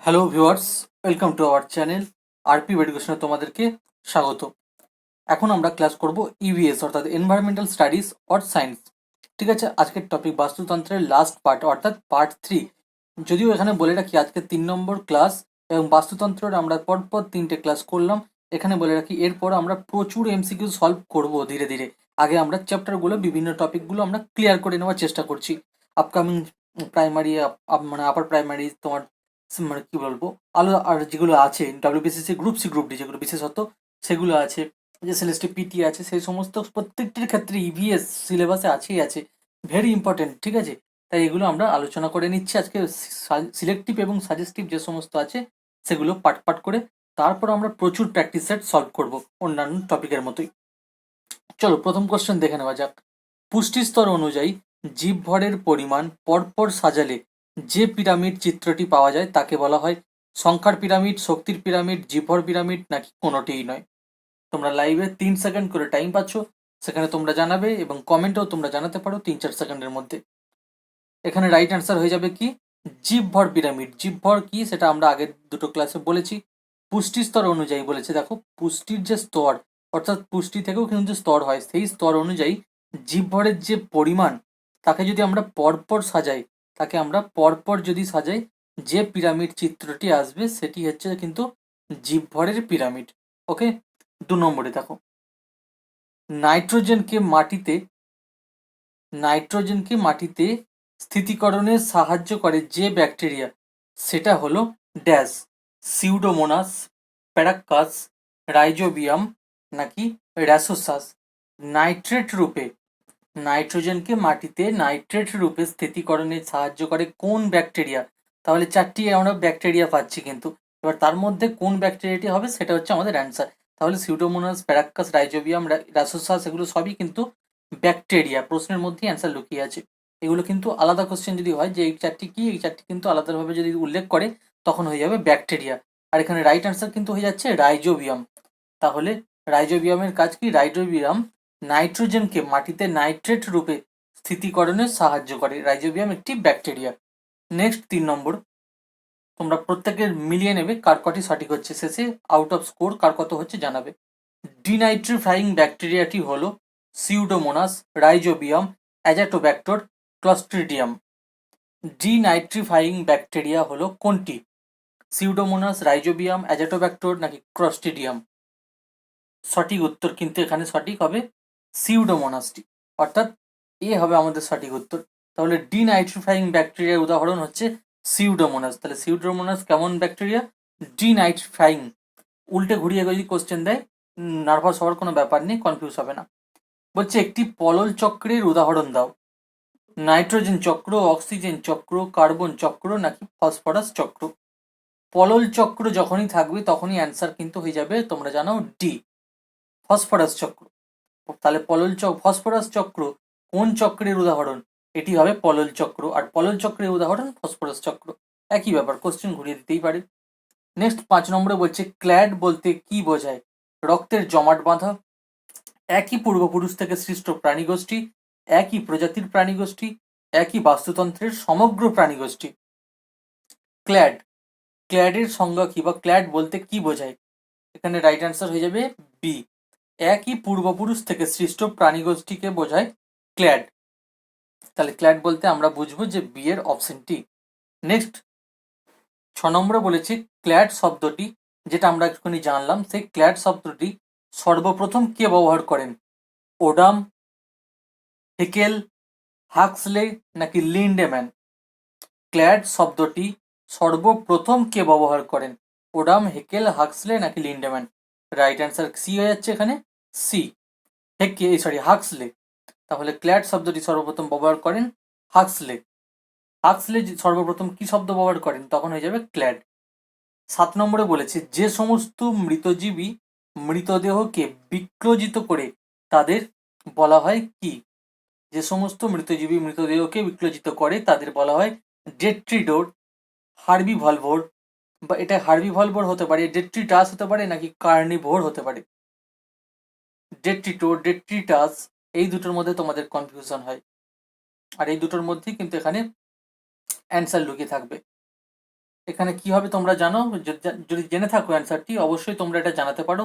Hello viewers, welcome to our channel RP এডুকেশনে তোমাদেরকে স্বাগত। এখন আমরা ক্লাস করব ইভিএস অর্থাৎ এনভায়রনমেন্টাল স্টাডিজ অর সায়েন্স। ঠিক আছে, আজকের টপিক বাস্তুতন্ত্রের লাস্ট পার্ট অর্থাৎ পার্ট 3। যদিও এখানে বলে রাখি আজকে 3 নম্বর ক্লাস এবং বাস্তুতন্ত্রের আমরা পরপর 3টে ক্লাস করলাম। এখানে বলে রাখি এরপর আমরা প্রচুর এমসিকিউ সলভ করব ধীরে ধীরে। আগে আমরা চ্যাপ্টারগুলো বিভিন্ন টপিকগুলো আমরা ক্লিয়ার করে নেওয়ার চেষ্টা করছি। আপকামিং প্রাইমারি মানে আপার প্রাইমারি তোমার মানে কি বলবো আলো আর যেগুলো আছে ডাব্লিউবিসিএসসি গ্রুপ সি গ্রুপ ডি যেগুলো বিশেষত সেগুলো আছে, যে সেলেস্টি পিটি আছে, সেই সমস্ত প্রত্যেকটির ক্ষেত্রে ইভিএস সিলেবাসে আছেই আছে, ভেরি ইম্পর্টেন্ট। ঠিক আছে, তাই এগুলো আমরা আলোচনা করে নিচ্ছি আজকে। সিলেক্টিভ এবং সাজেস্টিভ যে সমস্ত আছে সেগুলো পাট পাট করে তারপর আমরা প্রচুর প্র্যাকটিস সেট সলভ করব অন্যান্য টপিকের মতোই। চলো প্রথম কোশ্চেন দেখে নেওয়া যাক। পুষ্টিস্তর অনুযায়ী জীবভরের পরিমাণ পরপর সাজালে যে পিরামিড চিত্রটি পাওয়া যায় তাকে বলা হয় সংখ্যার পিরামিড, শক্তির পিরামিড, জীবভর পিরামিড, নাকি কোনোটিই নয়? তোমরা লাইভে 3 সেকেন্ড করে টাইম পাচ্ছ, সেখানে তোমরা জানাবে এবং কমেন্টেও তোমরা জানাতে পারো 3-4 সেকেন্ডের মধ্যে। এখানে রাইট অ্যান্সার হয়ে যাবে কি জীবভর পিরামিড। জীবভর কি সেটা আমরা আগের দুটো ক্লাসে বলেছি। পুষ্টি স্তর অনুযায়ী বলেছে, দেখো পুষ্টির যে স্তর অর্থাৎ পুষ্টি থেকেও কিন্তু স্তর হয়, সেই স্তর অনুযায়ী জীবভরের যে পরিমাণ তাকে যদি আমরা পরপর সাজাই, তাকে আমরা পরপর যদি সাজাই, যে পিরামিড চিত্রটি আসবে সেটি হচ্ছে কিন্তু জীবভরের পিরামিড। ওকে, 2 নম্বরে দেখো নাইট্রোজেনকে মাটিতে নাইট্রোজেনকে মাটিতে স্থিতিকরণে সাহায্য করে যে ব্যাকটেরিয়া সেটা হলো ড্যাশ, সিউডোমোনাস, প্যারাক্কাস, রাইজোবিয়াম, নাকি র্যাসোসাস? নাইট্রেট রূপে নাইট্রোজেনকে মাটিতে নাইট্রেট রূপে স্থিতিকরণে সাহায্য করে কোন ব্যাকটেরিয়া? তাহলে 4টি আমরা ব্যাকটেরিয়া পাচ্ছি, কিন্তু এবার তার মধ্যে কোন ব্যাকটেরিয়াটি হবে সেটা হচ্ছে আমাদের অ্যান্সার। তাহলে সিউডোমোনাস, প্যারাক্কাস, রাইজোবিয়াম, র্যাসোসাস এগুলো সবই কিন্তু ব্যাকটেরিয়া। প্রশ্নের মধ্যেই অ্যান্সার লুকিয়ে আছে। এগুলো কিন্তু আলাদা কোশ্চেন যদি হয় যে এই 4টি কি, এই 4টি কিন্তু আলাদাভাবে যদি উল্লেখ করে তখন হয়ে যাবে ব্যাকটেরিয়া। আর এখানে রাইট অ্যান্সার কিন্তু হয়ে যাচ্ছে রাইজোবিয়াম। তাহলে রাইজোবিয়ামের কাজ কি? রাইজোবিয়াম নাইট্রোজেনকে মাটিতে নাইট্রেট রূপে স্থিতিকরণে সাহায্য করে। রাইজোবিয়াম একটি ব্যাকটেরিয়া। নেক্সট 3 নম্বর, তোমরা প্রত্যেকের মিলিয়ে নেবে কার কটি সঠিক হচ্ছে, শেষে আউট অফ স্কোর কার কত হচ্ছে জানাবে। ডিনাইট্রিফাইং ব্যাকটেরিয়াটি হলো Pseudomonas, Rhizobium, Azotobacter, Clostridium. Denitrifying bacteria হলো কোনটি? সিউডোমোনাস, রাইজোবিয়াম, অ্যাজাটোব্যাক্টর, নাকি ক্লস্ট্রিডিয়াম? সঠিক উত্তর কিন্তু এখানে সঠিক হবে সিউডোমোনাসটি, অর্থাৎ এ হবে আমাদের সঠিক উত্তর। তাহলে ডিনাইট্রিফাইং ব্যাকটেরিয়ার উদাহরণ হচ্ছে সিউডোমোনাস। তাহলে সিউডোমোনাস কেমন ব্যাকটেরিয়া? ডিনাইট্রিফাইং। উল্টে ঘুরিয়ে যদি কোশ্চেন দেয় নার্ভাস হওয়ার কোনো ব্যাপার নেই, কনফিউজ হবে না। বলছে একটি পলল চক্রের উদাহরণ দাও। নাইট্রোজেন চক্র, অক্সিজেন চক্র, কার্বন চক্র, নাকি ফসফরাস চক্র? পলল চক্র যখনই থাকবে তখনই অ্যান্সার কিন্তু হয়ে যাবে, তোমরা জানো, ডি, ফসফরাস চক্র। তাহলে ফসফরাস চক্র কোন চক্রের উদাহরণ? এটি হবে পলল চক্র, আর পলল চক্রের উদাহরণ ফসফরাস চক্র। একই ব্যাপার, কোশ্চেন ঘুরিয়ে দিতেই পারে। নেক্সট 5 নম্বরে বলছে ক্ল্যাড বলতে কি বোঝায়? রক্তের জমাট বাঁধা, একই পূর্বপুরুষ থেকে সৃষ্ট প্রাণীগোষ্ঠী, একই প্রজাতির প্রাণীগোষ্ঠী, একই বাস্তুতন্ত্রের সমগ্র প্রাণীগোষ্ঠী? ক্ল্যাড, ক্ল্যাডের সংজ্ঞা কি বা ক্ল্যাড বলতে কি বোঝায়? এখানে রাইট অ্যান্সার হয়ে যাবে বি, একই পূর্বপুরুষ থেকে সৃষ্ট প্রাণীগোষ্ঠীকে বোঝায় ক্ল্যাড। তাহলে ক্ল্যাড বলতে আমরা বুঝবো যে বি এর অপশনটি। নেক্সট 6 নম্বরে বলেছি ক্ল্যাড শব্দটি, যেটা আমরা এক্ষুনি জানলাম, সেই ক্ল্যাড শব্দটি সর্বপ্রথম কে ব্যবহার করেন? ওডাম, হেকেল, হাক্সলে, নাকি লিন্ডেম্যান? ক্ল্যাড শব্দটি সর্বপ্রথম কে ব্যবহার করেন? ওডাম, হেকেল, হাক্সলে, নাকি লিন্ডেম্যান? রাইট অ্যান্সার সি হয়ে যাচ্ছে এখানে, সি, হাক্সলে। তাহলে ক্ল্যাড শব্দটি সর্বপ্রথম ব্যবহার করেন হাক্সলে। হাক্সলে সর্বপ্রথম কি শব্দ ব্যবহার করেন? তখন হয়ে যাবে ক্ল্যাড। 7 নম্বরে বলেছে যে সমস্ত মৃতজীবী মৃতদেহকে বিক্রজিত করে তাদের বলা হয় কি? যে সমস্ত মৃতজীবী মৃতদেহকে বিক্রজিত করে তাদের বলা হয় ডেট্রিডোর, হার্বিভলভোর, বা এটা হার্বিভলভোর হতে পারে, ডেট্রিটাস হতে পারে, নাকি কার্নিভোর হতে পারে? ডেট্রিটোর, ডেট্রিটাস, এই দুটোর মধ্যে তোমাদের কনফিউশন হয়, আর এই দুটোর মধ্যেই কিন্তু এখানে অ্যান্সার লুকিয়ে থাকবে। এখানে কি হবে তোমরা জানো? যদি জেনে থাকো অ্যান্সারটি অবশ্যই তোমরা এটা জানাতে পারো।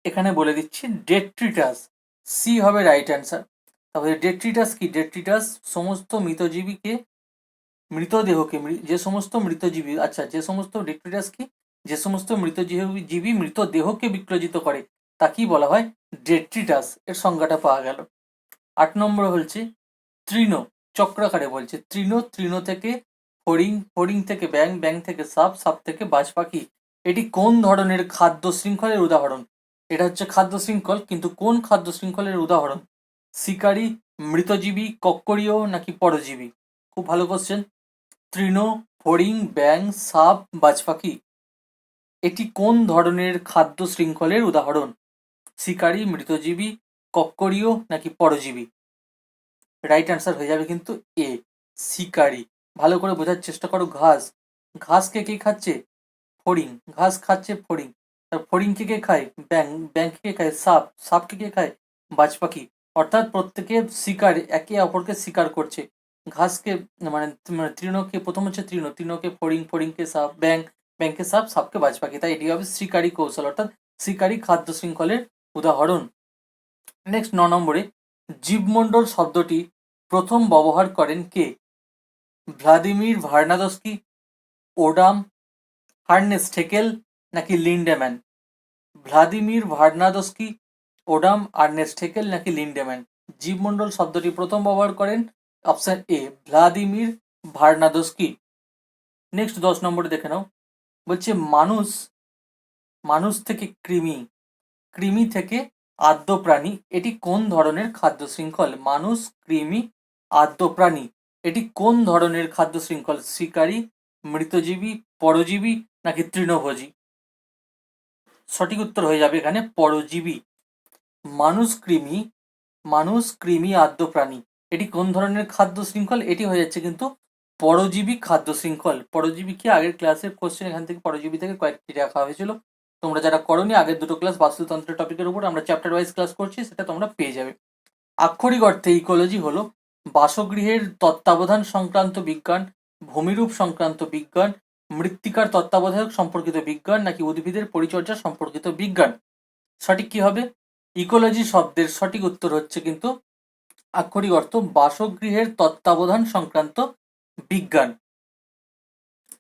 এখানে বলে দিচ্ছি ডেট্রিটাস, সি হবে রাইট অ্যান্সার। তাহলে ডেট্রিটাস কি? ডেট্রিটাস সমস্ত মৃতজীবীকে, মৃতদেহকে, যে সমস্ত মৃতজীবী, আচ্ছা যে সমস্ত ডেট্রিটাস কি? যে সমস্ত মৃতজীবী মৃতদেহকে বিক্রজিত করে তা কি বলা হয়? ডেট্রিটাস। এর সংজ্ঞাটা পাওয়া গেল। 8 নম্বর হচ্ছে তৃণ, চক্রাকারে বলছে তৃণ, তৃণ থেকে ফড়িং, ফড়িং থেকে ব্যাং, ব্যাং থেকে সাপ, সাপ থেকে বাজ পাখি। এটি কোন ধরনের খাদ্য শৃঙ্খলের উদাহরণ? এটা হচ্ছে খাদ্য শৃঙ্খল, কিন্তু কোন খাদ্য শৃঙ্খলের উদাহরণ? শিকারী, মৃতজীবী, কক্করীয় নাকি পরজীবী? খুব ভালো কোশ্চেন। তৃণ, ফড়িং, ব্যাং, সাপ, বাজ পাখি, এটি কোন ধরনের খাদ্য শৃঙ্খলের উদাহরণ? শিকারী, মৃতজীবী, কক্করীয় নাকি পরজীবী? রাইট অ্যান্সার হয়ে যাবে কিন্তু এ, শিকারী। ভালো করে বোঝার চেষ্টা করো। ঘাস, ঘাসকে কে খাচ্ছে? ফড়িং। ঘাস খাচ্ছে ফড়িং। আর ফড়িংকে কে খায়? ব্যাং। ব্যাংকে কে খায়? সাপ। সাপকে কে খায়? বাজ পাখি। অর্থাৎ প্রত্যেকে শিকার, একে অপরকে শিকার করছে। ঘাসকে মানে তৃণকে, প্রথম হচ্ছে তৃণ, তৃণকে ফড়িং, ফড়িংকে সাপ, ব্যাং, ব্যাংকে সাপ, সাপকে বাজ পাখি। তাই এটি হবে শিকারী কৌশল, অর্থাৎ শিকারী খাদ্য শৃঙ্খলের উদাহরণ। নেক্সট 9 নম্বরে জীবমণ্ডল শব্দটি প্রথম ব্যবহার করেন কে? Vladimir Vernadsky, Odum, Ernest Haeckel নাকি Lindeman? Vladimir Vernadsky, Odum, Ernest Haeckel নাকি লিন্ডেম্যান? জীবমণ্ডল শব্দটি প্রথম ব্যবহার করেন option A, Vladimir Vernadsky. Next 10 নম্বরে দেখে নাও। বলছে মানুষ, মানুষ থেকে কৃমি, কৃমি থেকে আদ্য প্রাণী, এটি কোন ধরনের খাদ্য শৃঙ্খল? মানুষ, কৃমি, আদ্য প্রাণী, এটি কোন ধরনের খাদ্য শৃঙ্খল? শিকারী, মৃতজীবী, পরজীবী নাকি তৃণভোজী? সঠিক উত্তর হয়ে যাবে এখানে পরজীবী। মানুষ, কৃমি, মানুষ, কৃমি, আদ্য প্রাণী, এটি কোন ধরনের খাদ্য শৃঙ্খল? এটি হয়ে যাচ্ছে কিন্তু পরজীবী খাদ্য শৃঙ্খল। পরজীবী কি? আগের ক্লাসের কোশ্চেন এখান থেকে পরজীবী থেকে কয়েকটি রাখা হয়েছিল। তোমরা যারা করোনি, আগের দুটো ক্লাস বাস্তুতন্ত্রের টপিকের উপর আমরা চ্যাপ্টার ওয়াইজ ক্লাস করছি, সেটা তোমরা পেয়ে যাবে। আক্ষরিক অর্থে ইকোলজি হলো বাসগৃহের তত্ত্বাবধান সংক্রান্ত বিজ্ঞান, ভূমিরূপ সংক্রান্ত বিজ্ঞান, মৃত্তিকার তত্ত্বাবধায়ক সম্পর্কিত বিজ্ঞান নাকি উদ্ভিদের পরিচর্যা সম্পর্কিত বিজ্ঞান? সঠিক কি হবে? ইকোলজি শব্দের সঠিক উত্তর হচ্ছে কিন্তু আক্ষরিক অর্থ বাসগৃহের তত্ত্বাবধান সংক্রান্ত বিজ্ঞান।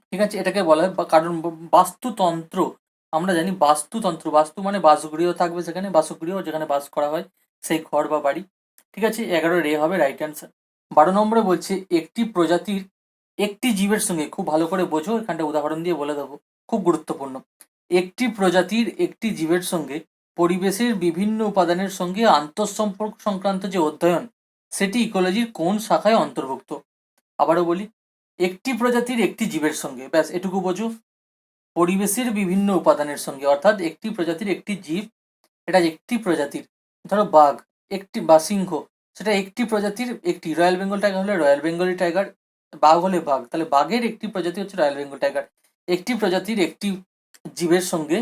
ঠিক আছে, এটাকে বলা হয় কারণ বাস্তুতন্ত্র, আমরা জানি বাস্তুতন্ত্র, বাস্তু মানে বাসগৃহ থাকবে, সেখানে বাসগৃহ যেখানে বাস করা হয় সেই ঘর বা বাড়ি। ঠিক আছে, 11 রে হবে রাইট অ্যান্সার। 12 নম্বরে বলছে একটি প্রজাতির একটি জীবের সঙ্গে, খুব ভালো করে বোঝো, এখানটা উদাহরণ দিয়ে বলে দেবো, খুব গুরুত্বপূর্ণ। একটি প্রজাতির একটি জীবের সঙ্গে পরিবেশের বিভিন্ন উপাদানের সঙ্গে আন্তঃসম্পর্ক সংক্রান্ত যে অধ্যয়ন, সেটি ইকোলজির কোন শাখায় অন্তর্ভুক্ত? আবারও বলি, একটি প্রজাতির একটি জীবের সঙ্গে, ব্যাস এটুকু বোঝো। পরিবেশের বিভিন্ন উপাদানের সঙ্গে, অর্থাৎ একটি প্রজাতির একটি জীব, এটা একটি প্রজাতির, ধরো বাঘ একটি বা সিংহ, সেটা একটি প্রজাতির একটি। রয়্যাল বেঙ্গল টাইগার হলে রয়্যাল বেঙ্গলি টাইগার, বাঘ হলে বাঘ, তাহলে বাঘের একটি প্রজাতি হচ্ছে রয়্যাল বেঙ্গল টাইগার। একটি প্রজাতির একটি জীবের সঙ্গে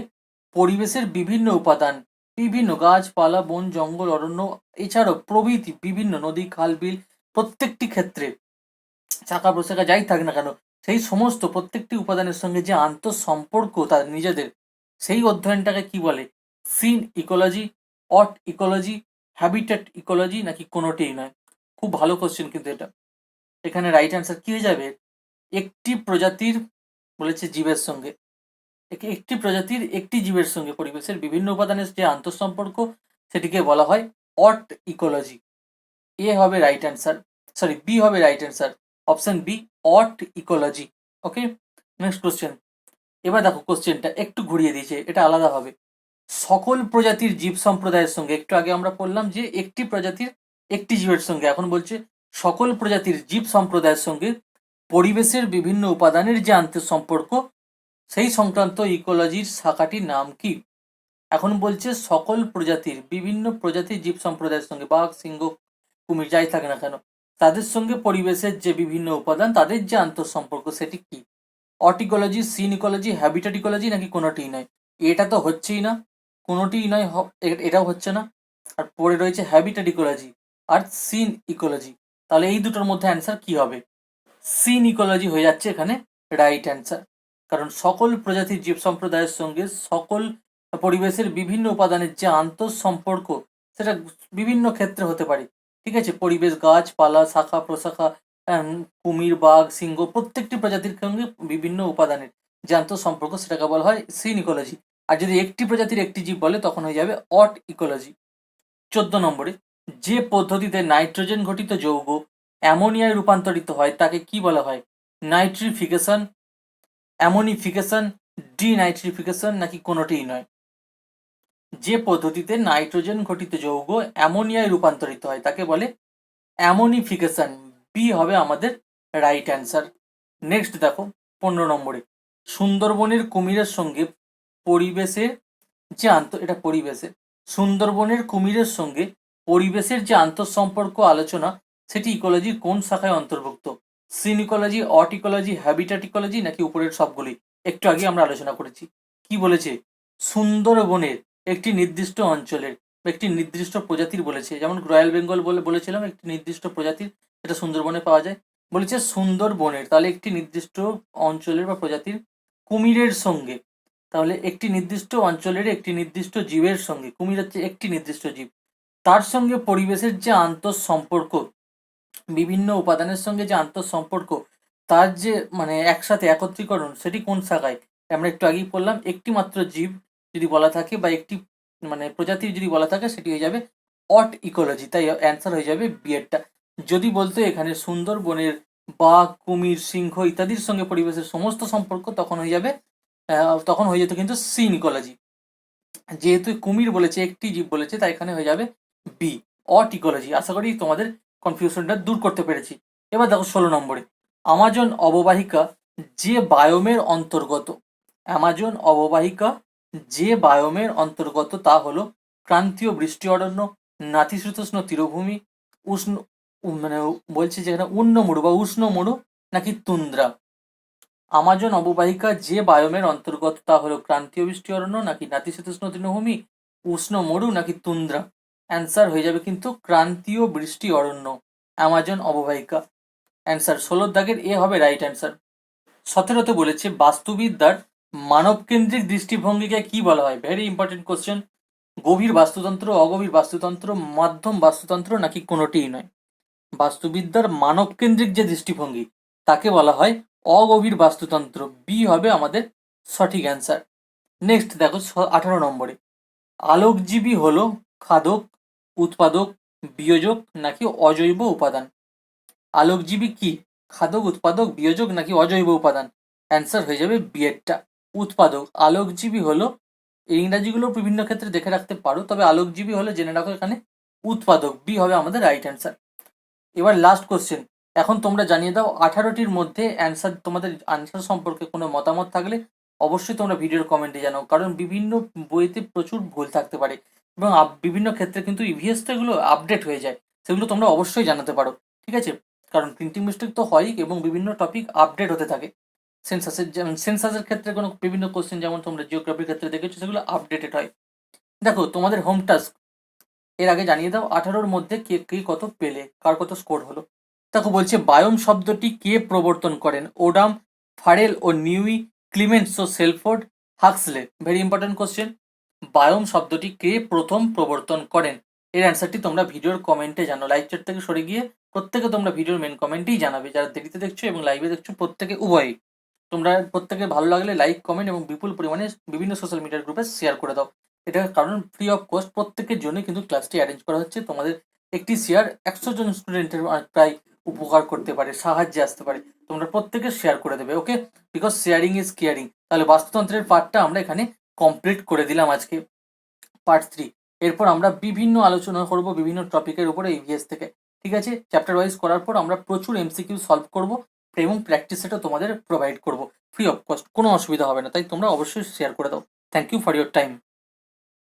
পরিবেশের বিভিন্ন উপাদান, বিভিন্ন গাছপালা, বন, জঙ্গল, অরণ্য, এছাড়াও প্রভৃতি বিভিন্ন নদী, খাল, বিল, প্রত্যেকটি ক্ষেত্রে চাকা প্রশাখা যাই থাক না কেন, সেই সমস্ত প্রত্যেকটি উপাদানের সঙ্গে যে আন্তঃসম্পর্ক তার নিজেদের, সেই অধ্যয়নটাকে কি বলে? সিন ইকোলজি, অট ইকোলজি, হ্যাবিটেট ইকোলজি নাকি কোনোটিই নয়? খুব ভালো কোশ্চেন কিন্তু এটা। এখানে রাইট অ্যান্সার কি হয়ে যাবে? একটি প্রজাতির বলেছে জীবের সঙ্গে, একটি প্রজাতির একটি জীবের সঙ্গে পরিবেশের বিভিন্ন উপাদানের যে আন্তঃসম্পর্ক, সেটিকে বলা হয় অট ইকোলজি। এ হবে রাইট অ্যান্সার, সরি বি হবে রাইট অ্যান্সার, অপশন বি, অট ইকোলজি। ওকে, নেক্সট কোশ্চেন। এবার দেখো কোশ্চেনটা একটু ঘুরিয়ে দিয়েছে, এটা আলাদা হবে। সকল প্রজাতির জীব সম্প্রদায়ের সঙ্গে, একটু আগে আমরা বললাম যে একটি প্রজাতির একটি জীবের সঙ্গে, এখন বলছে সকল প্রজাতির জীব সম্প্রদায়ের সঙ্গে পরিবেশের বিভিন্ন উপাদানের যে আন্তঃসম্পর্ক, সেই সংক্রান্ত ইকোলজির শাখাটির নাম কি? এখন বলছে সকল প্রজাতির, বিভিন্ন প্রজাতির জীব সম্প্রদায়ের সঙ্গে, বাঘ, সিংহ, কুমির যাই থাকে না কেন, তাদের সঙ্গে পরিবেশের যে বিভিন্ন উপাদান, তাদের যে আন্তঃসম্পর্ক, সেটি কি? অটিকোলজি, সিন ইকোলজি, হ্যাবিটেট ইকোলজি নাকি কোনোটিই নয়? এটা তো হচ্ছেই না, কোনোটিই নয়, এটাও হচ্ছে না। আর পরে রয়েছে হ্যাবিটেট ইকোলজি আর সিন ইকোলজি। তাহলে এই দুটোর মধ্যে অ্যান্সার কি হবে? সিন ইকোলজি হয়ে যাচ্ছে এখানে রাইট অ্যান্সার। কারণ সকল প্রজাতির জীব সম্প্রদায়ের সঙ্গে সকল পরিবেশের বিভিন্ন উপাদানের যে আন্তঃসম্পর্ক সেটা বিভিন্ন ক্ষেত্রে হতে পারে। ঠিক আছে, পরিবেশ, গাছপালা, শাখা প্রশাখা, কুমির, বাঘ, সিংহ প্রত্যেকটি প্রজাতির সঙ্গে বিভিন্ন উপাদানের যে আন্তঃসম্পর্ক সেটাকে বলা হয় সিন ইকোলজি। আর যদি একটি প্রজাতির একটি জীব বলে তখন হয়ে যাবে অট ইকোলজি। 14 নম্বরে, যে পদ্ধতিতে নাইট্রোজেন ঘটিত যৌগ অ্যামোনিয়ায় রূপান্তরিত হয় তাকে কি বলা হয়? নাইট্রিফিকেশন, অ্যামোনিফিকেশন, ডিনাইট্রিফিকেশন নাকি কোনোটিই নয়? যে পদ্ধতিতে নাইট্রোজেন ঘটিত যৌগ অ্যামোনিয়ায় রূপান্তরিত হয় তাকে বলে অ্যামোনিফিকেশন। বি হবে আমাদের রাইট অ্যান্সার। নেক্সট দেখো 15 নম্বরে, সুন্দরবনের কুমিরের সঙ্গে পরিবেশের যে সুন্দরবনের কুমিরের সঙ্গে পরিবেশের যে আন্তঃসম্পর্ক আলোচনা সেটি ইকোলজির কোন শাখায় অন্তর্ভুক্ত? সিন ইকোলজি, অট ইকোলজি, হ্যাবিটাট ইকোলজি নাকি উপরের সবগুলি? একটু আগে আমরা আলোচনা করেছি। কি বলেছে? সুন্দরবনের একটি নির্দিষ্ট অঞ্চলের একটি নির্দিষ্ট প্রজাতির বলেছে, যেমন রয়্যাল বেঙ্গল বলেছিলাম একটি নির্দিষ্ট প্রজাতির, যেটা সুন্দরবনে পাওয়া যায়। বলেছে সুন্দরবনের, তাহলে একটি নির্দিষ্ট অঞ্চলের বা প্রজাতির কুমিরের সঙ্গে, তাহলে একটি নির্দিষ্ট অঞ্চলের একটি নির্দিষ্ট জীবের সঙ্গে, কুমির হচ্ছে একটি নির্দিষ্ট জীব, তার সঙ্গে পরিবেশের যে আন্তঃসম্পর্ক, বিভিন্ন উপাদানের সঙ্গে যে আন্তঃসম্পর্ক, তার যে একসাথে একত্রীকরণ, সেটি কোন শাখায়? আমরা একটু আগেই বললাম একটি মাত্র জীব যদি বলা থাকে বা একটি প্রজাতির যদি বলা থাকে সেটি হয়ে যাবে অট ইকোলজি। তাই অ্যান্সার হয়ে যাবে বিয়েরটা। যদি বলতো এখানে সুন্দরবনের বাঘ, কুমির, সিংহ ইত্যাদির সঙ্গে পরিবেশের সমস্ত সম্পর্ক, তখন হয়ে যেত কিন্তু সিন ইকোলজি। যেহেতু কুমির বলেছে, একটি জীব বলেছে, তাই এখানে হয়ে যাবে বি, অট ইকোলজি। আশা করি তোমাদের কনফিউশনটা দূর করতে পেরেছি। এবার দেখো 16 নম্বরে, আমাজন অববাহিকা যে বায়োমের অন্তর্গত, অ্যামাজন অববাহিকা যে বায়োমের অন্তর্গত তা হলো ক্রান্তীয় বৃষ্টি অরণ্য, নাতিশীতোষ্ণ তীরভূমি, উষ্ণ বলছে যেখানে উষ্ণ মরু বা উষ্ণ মরু নাকি তুন্দ্রা? আমাজন অববাহিকা যে বায়োমের অন্তর্গত তা হলো ক্রান্তীয় বৃষ্টি অরণ্য নাকি নাতিশীতোষ্ণ তৃণভূমি, উষ্ণ মরু নাকি তুন্দ্রা? অ্যান্সার হয়ে যাবে কিন্তু ক্রান্তীয় বৃষ্টি অরণ্য, আমাজন অববাহিকা। অ্যান্সার 16 দাগের এ হবে রাইট অ্যান্সার। 17তে বলেছে বাস্তুবিদ্যার মানবকেন্দ্রিক দৃষ্টিভঙ্গিকে কি বলা হয়? Very important question. গভীর বাস্তুতন্ত্র, অগভীর বাস্তুতন্ত্র, মাধ্যম বাস্তুতন্ত্র নাকি কোনোটিই নয়? বাস্তুবিদ্যার মানবকেন্দ্রিক যে দৃষ্টিভঙ্গি তাকে বলা হয় অগভীর বাস্তুতন্ত্র। বি হবে আমাদের সঠিক অ্যান্সার। নেক্সট দেখো 18 নম্বরে, আলোকজীবী হলো খাদক, উৎপাদক, বিয়োজক নাকি অজৈব উপাদান? আলোকজীবী কি? খাদক, উৎপাদক, বিয়োজক নাকি অজৈব উপাদান? অ্যান্সার হয়ে যাবে বিয়েরটা, উৎপাদক। আলোকজীবী হলো, এই ইংরাজিগুলো বিভিন্ন ক্ষেত্রে দেখে রাখতে পারো, তবে আলোকজীবী হলো জেনে রাখো এখানে উৎপাদক। বি হবে আমাদের রাইট অ্যান্সার। এবার লাস্ট কোশ্চেন। এখন তোমরা জানিয়ে দাও 18টির মধ্যে অ্যান্সার, তোমাদের আনসার সম্পর্কে কোনো মতামত থাকলে অবশ্যই তোমরা ভিডিওর কমেন্টে জানাও, কারণ বিভিন্ন বইতে প্রচুর ভুল থাকতে পারে এবং বিভিন্ন ক্ষেত্রে কিন্তু ইভিএস তো এগুলো আপডেট হয়ে যায়, সেগুলো তোমরা অবশ্যই জানাতে পারো। ঠিক আছে, কারণ প্রিন্টিং মিস্টেক তো হয়ই এবং বিভিন্ন টপিক আপডেট হতে থাকে। সেন্সাসের ক্ষেত্রে কোনো বিভিন্ন কোশ্চেন, যেমন তোমরা জিওগ্রাফির ক্ষেত্রে দেখেছো, সেগুলো আপডেটেড হয়। দেখো তোমাদের হোম টাস্ক এর আগে জানিয়ে দাও 18র মধ্যে কে কে কত পেলে, কার কত স্কোর হলো। দেখো বলছে বায়োম শব্দটি কে প্রবর্তন করেন? ওডাম, ফারেল ও নিউই, ক্লিমেন্টস ও Shelford, Huxley? Very important question. Biome শব্দটি কে প্রথম প্রবর্তন করেন? এর অ্যান্সারটি তোমরা ভিডিওর কমেন্টে জানো। লাইভ চ্যাট থেকে সরে গিয়ে প্রত্যেকে তোমরা ভিডিওর মেন কমেন্টেই জানাবে, যারা দেরিতে দেখছো এবং লাইভে দেখছো প্রত্যেকে উভয়ই। তোমরা প্রত্যেকে ভালো লাগলে লাইক, কমেন্ট এবং বিপুল পরিমাণে বিভিন্ন সোশ্যাল মিডিয়ার গ্রুপে শেয়ার করে দাও। এটার কারণ ফ্রি অফ কস্ট প্রত্যেকের জন্য কিন্তু ক্লাসটি অ্যারেঞ্জ করা হচ্ছে। তোমাদের একটি শেয়ার 100 জন স্টুডেন্টের প্রায় উপকার করতে পারে, সাহায্যে আসতে পারে। তোমরা প্রত্যেকে শেয়ার করে দেবে, okay? Because sharing is caring. তাহলে বাস্তুতন্ত্রের পার্টটা আমরা এখানে কমপ্লিট করে দিলাম আজকে, পার্ট 3। এরপর আমরা বিভিন্ন আলোচনা করব বিভিন্ন টপিকের উপরে ইভিএস থেকে। ঠিক আছে, চ্যাপ্টার ওয়াইজ করার পর আমরা প্রচুর এমসিকিউ সলভ করব এবং প্র্যাকটিস সেটা তোমাদের প্রোভাইড করব ফ্রি অফ কস্ট, কোনো অসুবিধা হবে না। তাই তোমরা অবশ্যই শেয়ার করে দাও। Thank you for your time.